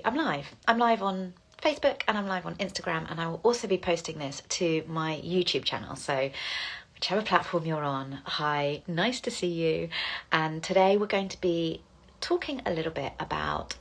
I'm live. I'm live on Facebook and I'm live on Instagram, and I will also be posting this to my YouTube channel. So whichever platform you're on, hi, nice to see you. And today we're going to be talking a little bit about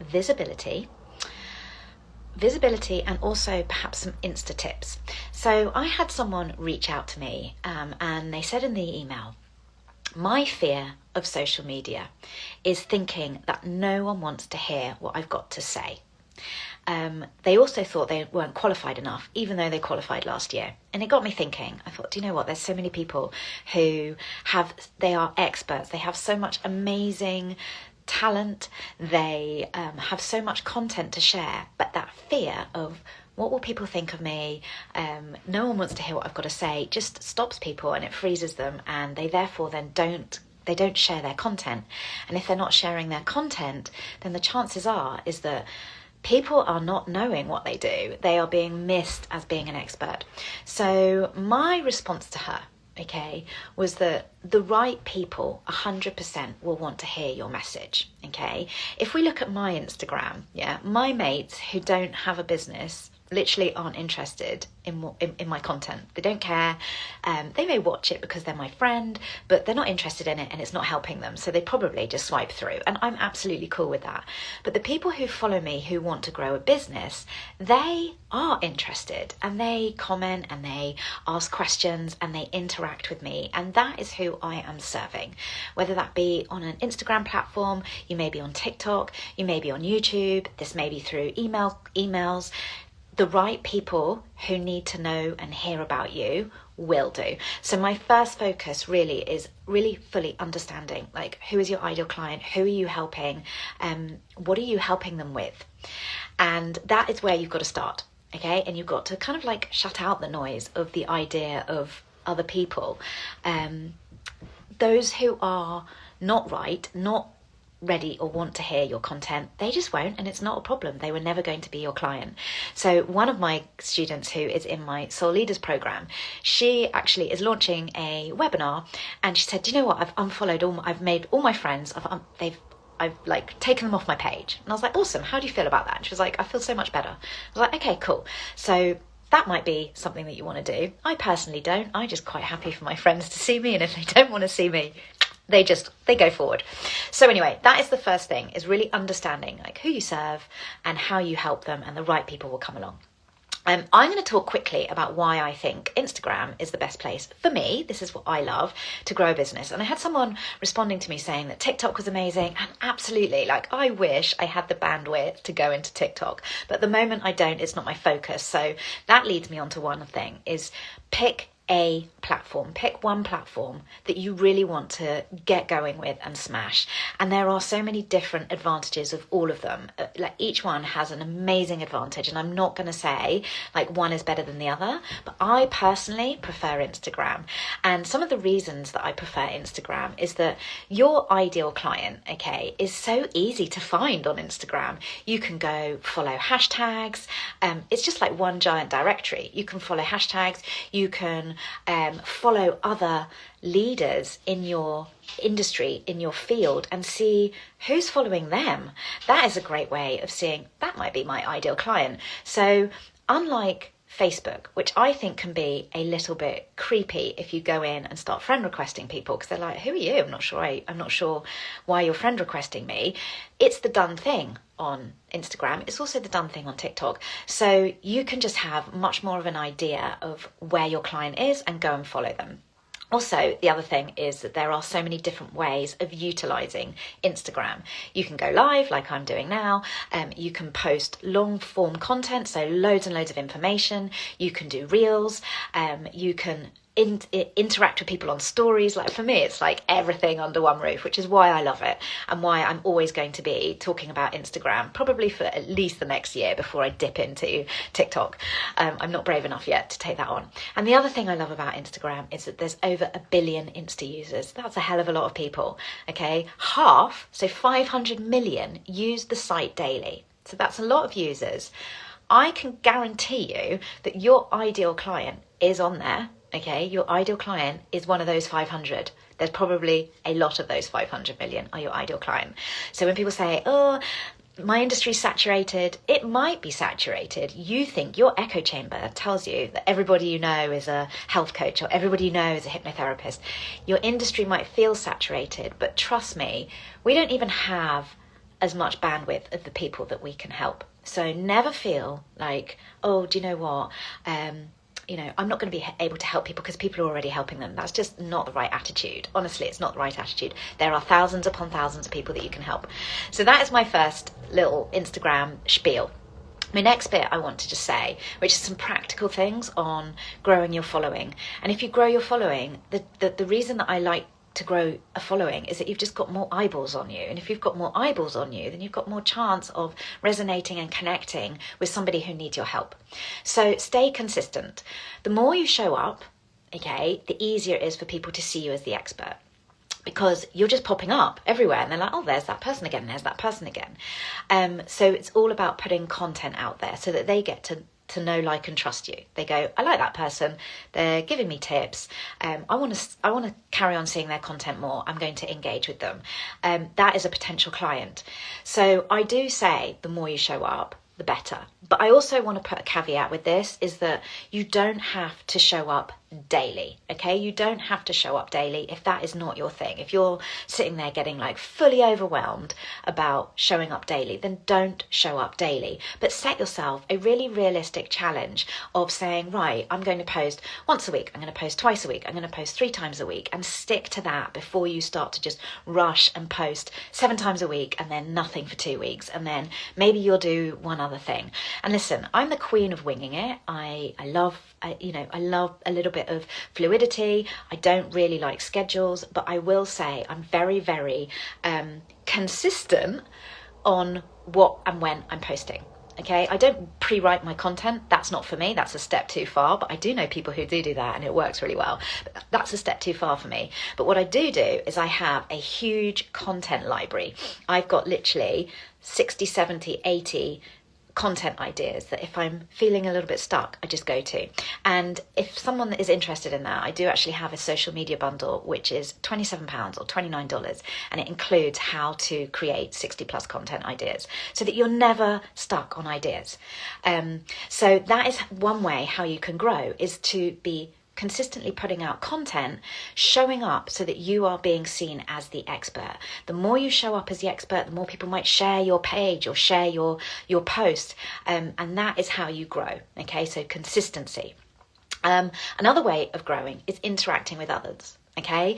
visibility and also perhaps some Insta tips. So I had someone reach out to me and they said in the email, my fear of social media is thinking that no one wants to hear what I've got to say. They also thought they weren't qualified enough, even though they qualified last year. And it got me thinking. I thought, do you know what? There's so many people who they are experts. They have so much amazing talent. They have so much content to share, but that fear of what will people think of me? No one wants to hear what I've got to say, just stops people and it freezes them, and they therefore then don't share their content. And if they're not sharing their content, then the chances is that people are not knowing what they do. They are being missed as being an expert. So my response to her, was that the right people 100% will want to hear your message, If we look at my Instagram, my mates who don't have a business literally aren't interested in my content. They don't care. They may watch it because they're my friend, but they're not interested in it and it's not helping them. So they probably just swipe through, and I'm absolutely cool with that. But the people who follow me who want to grow a business, they are interested and they comment and they ask questions and they interact with me. And that is who I am serving. Whether that be on an Instagram platform, you may be on TikTok, you may be on YouTube, this may be through emails. The right people who need to know and hear about you will do. So my first focus really is fully understanding, who is your ideal client? Who are you helping? What are you helping them with? And that is where you've got to start, And you've got to kind of shut out the noise of the idea of other people. Those who are not right, not ready or want to hear your content, they just won't, and it's not a problem. They were never going to be your client. So one of my students who is in my Soul Leaders program, she actually is launching a webinar, and she said, do you know what, I've made all my friends, I've taken them off my page. And I was like, awesome, how do you feel about that? And she was like, I feel so much better. I was like, okay, cool. So that might be something that you want to do. I personally don't. I'm just quite happy for my friends to see me, and if they don't want to see me, they go forward. So anyway, that is the first thing, is really understanding who you serve and how you help them, and the right people will come along. I'm going to talk quickly about why I think Instagram is the best place for me. This is what I love to grow a business. And I had someone responding to me saying that TikTok was amazing, and absolutely, I wish I had the bandwidth to go into TikTok, but at the moment I don't. It's not my focus. So that leads me on to one thing, is pick a platform. Pick one platform that you really want to get going with and smash. And there are so many different advantages of all of them. Each one has an amazing advantage, and I'm not going to say one is better than the other, but I personally prefer Instagram. And some of the reasons that I prefer Instagram is that your ideal client, is so easy to find on Instagram. You can go follow hashtags. It's just like one giant directory. You can follow hashtags. You can follow other leaders in your industry, in your field, and see who's following them. That is a great way of seeing that might be my ideal client. So unlike Facebook, which I think can be a little bit creepy if you go in and start friend requesting people, because they're like, who are you? I'm not sure why you're friend requesting me. It's the done thing on Instagram. It's also the done thing on TikTok. So you can just have much more of an idea of where your client is and go and follow them. Also, the other thing is that there are so many different ways of utilizing Instagram. You can go live like I'm doing now. You can post long form content, so loads and loads of information. You can do reels. You can interact with people on stories. For me, it's everything under one roof, which is why I love it, and why I'm always going to be talking about Instagram, probably for at least the next year before I dip into TikTok. I'm not brave enough yet to take that on. And the other thing I love about Instagram is that there's over 1 billion Insta users. That's a hell of a lot of people, Half, so 500 million, use the site daily. So that's a lot of users. I can guarantee you that your ideal client is on there. Your ideal client is one of those 500. There's probably a lot of those 500 million are your ideal client. So when people say, oh, my industry is saturated. It might be saturated. You think your echo chamber tells you that everybody you know is a health coach or everybody you know is a hypnotherapist. Your industry might feel saturated, but trust me, we don't even have as much bandwidth of the people that we can help. So never feel like, oh, do you know what? I'm not going to be able to help people because people are already helping them. That's just not the right attitude. Honestly, it's not the right attitude. There are thousands upon thousands of people that you can help. So that is my first little Instagram spiel. My next bit I want to just say, which is some practical things on growing your following. And if you grow your following, the reason that I like to grow a following is that you've just got more eyeballs on you, and if you've got more eyeballs on you, then you've got more chance of resonating and connecting with somebody who needs your help. So stay consistent. The more you show up, okay, the easier it is for people to see you as the expert, because you're just popping up everywhere and they're like, oh, there's that person again, there's that person again. So it's all about putting content out there so that they get to know, like, and trust you. They go, I like that person. They're giving me tips. I want to carry on seeing their content more. I'm going to engage with them. That is a potential client. So I do say the more you show up, the better. But I also want to put a caveat with this, is that you don't have to show up daily, okay? You don't have to show up daily if that is not your thing. If you're sitting there getting like fully overwhelmed about showing up daily, then don't show up daily. But set yourself a really realistic challenge of saying, right, I'm going to post once a week, I'm going to post twice a week, I'm going to post 3 times a week, and stick to that before you start to just rush and post 7 times a week and then nothing for 2 weeks, and then maybe you'll do one other thing. And listen, I'm the queen of winging it. I love a little bit of fluidity. I don't really like schedules, but I will say I'm very, very consistent on what and when I'm posting. Okay, I don't pre-write my content. That's not for me. That's a step too far, but I do know people who do that and it works really well. But that's a step too far for me. But what I do is I have a huge content library. I've got literally 60, 70, 80 content ideas that if I'm feeling a little bit stuck, I just go to. And if someone is interested in that, I do actually have a social media bundle, which is £27 or $29, and it includes how to create 60 plus content ideas so that you're never stuck on ideas. So that is one way how you can grow, is to be consistently putting out content, showing up so that you are being seen as the expert. The more you show up as the expert, the more people might share your page or share your post, and that is how you grow. Okay, so consistency. Another way of growing is interacting with others. Okay,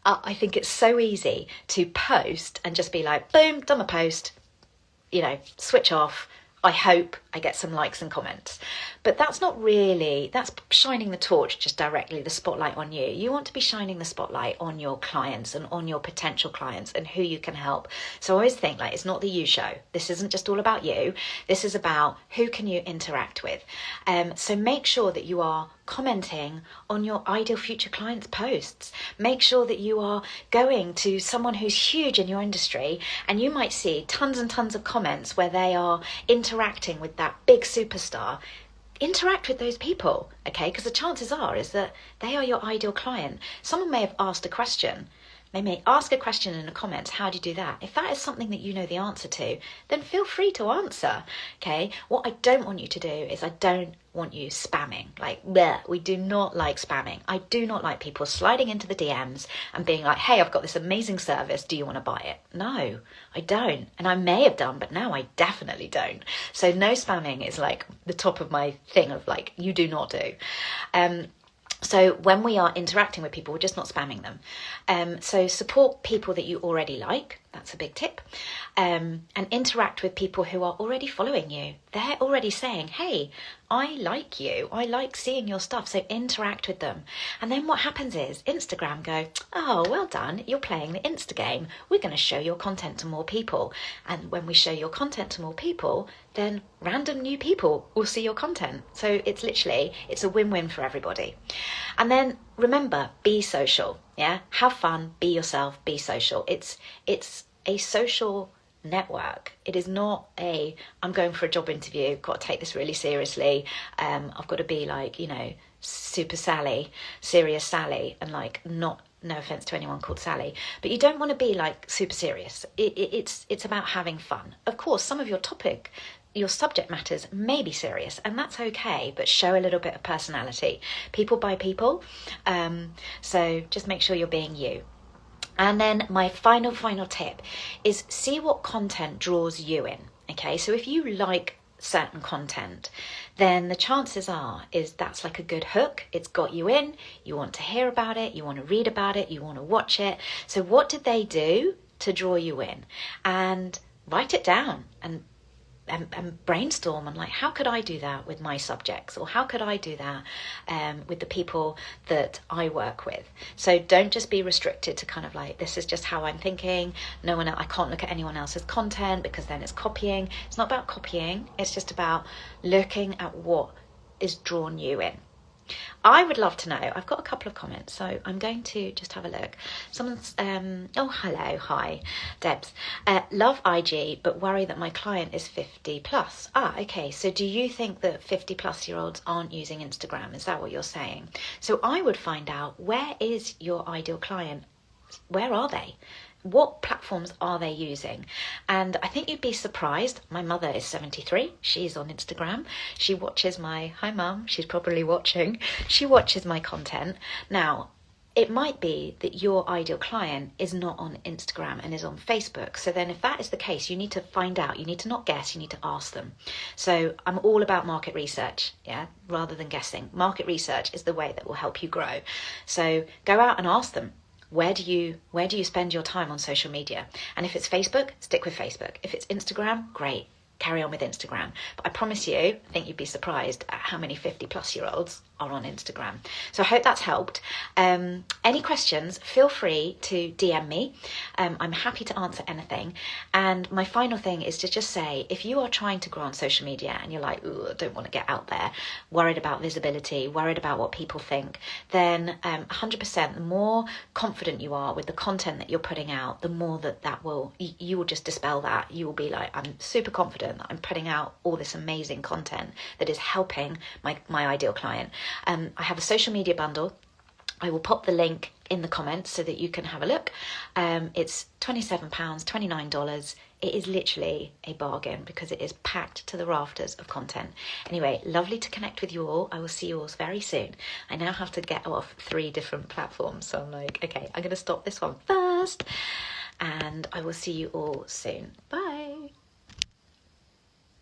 I think it's so easy to post and just be like, boom, done my post, switch off. I hope I get some likes and comments. But that's not really, that's shining the torch just directly, the spotlight on you. You want to be shining the spotlight on your clients and on your potential clients and who you can help. So I always think, like, it's not the you show. This isn't just all about you. This is about who can you interact with. So make sure that you are commenting on your ideal future clients' posts. Make sure that you are going to someone who's huge in your industry, and you might see tons and tons of comments where they are interacting with that big superstar. Interact with those people, okay? Because the chances are is that they are your ideal client. Someone may have asked a question. They may ask a question in the comments. How do you do that? If that is something that you know the answer to, then feel free to answer, okay? What I don't want you to do is I don't want you spamming. Like, bleh, we do not like spamming. I do not like people sliding into the DMs and being like, hey, I've got this amazing service. Do you want to buy it? No, I don't. And I may have done, but now I definitely don't. So no spamming is like the top of my thing of like, you do not do. So when we are interacting with people, we're just not spamming them. So support people that you already like. That's a big tip. And interact with people who are already following you. They're already saying, hey, I like you. I like seeing your stuff. So interact with them. And then what happens is Instagram go, oh, well done. You're playing the Insta game. We're going to show your content to more people. And when we show your content to more people, then random new people will see your content. So it's a win-win for everybody. And then remember, be social. Yeah, have fun, be yourself, be social. It's a social network. It is not I'm going for a job interview, got to take this really seriously. I've got to be like, super Sally, serious Sally, and like not no offense to anyone called Sally, but you don't want to be like super serious. It's about having fun. Of course, some of your subject matters may be serious, and that's okay, but show a little bit of personality. People by people. So just make sure you're being you. And then my final tip is see what content draws you in. Okay, so if you like certain content, then the chances are is that's like a good hook. It's got you in, you want to hear about it, you want to read about it, you want to watch it. So what did they do to draw you in? And write it down and brainstorm and like, how could I do that with my subjects, or how could I do that with the people that I work with? So don't just be restricted to kind of like, this is just how I'm thinking. I can't look at anyone else's content because then it's copying. It's not about copying. It's just about looking at what is drawn you in. I would love to know. I've got a couple of comments, so I'm going to just have a look. Someone's, oh, hello, hi, Debs. Love IG, but worry that my client is 50 plus. Okay, so do you think that 50 plus year olds aren't using Instagram? Is that what you're saying? So I would find out, where is your ideal client? Where are they? What platforms are they using? And I think you'd be surprised. My mother is 73. She's on Instagram. She watches hi mum, she's probably watching. She watches my content. Now, it might be that your ideal client is not on Instagram and is on Facebook. So then if that is the case, you need to find out. You need to not guess, you need to ask them. So I'm all about market research, rather than guessing. Market research is the way that will help you grow. So go out and ask them. Where do you spend your time on social media? And if it's Facebook, stick with Facebook. If it's Instagram, great. Carry on with Instagram. But I promise you, I think you'd be surprised at how many 50 plus year olds are on Instagram. So I hope that's helped. Any questions, feel free to DM me. I'm happy to answer anything. And my final thing is to just say, if you are trying to grow on social media and you're like, I don't want to get out there, worried about visibility, worried about what people think, then 100%, the more confident you are with the content that you're putting out, the more you will just dispel that. You will be like, I'm super confident that I'm putting out all this amazing content that is helping my ideal client. I have a social media bundle. I will pop the link in the comments so that you can have a look. It's £27, $29. It is literally a bargain because it is packed to the rafters of content. Anyway, lovely to connect with you all. I will see you all very soon. I now have to get off 3 different platforms. So I'm like, okay, I'm going to stop this one first. And I will see you all soon. Bye.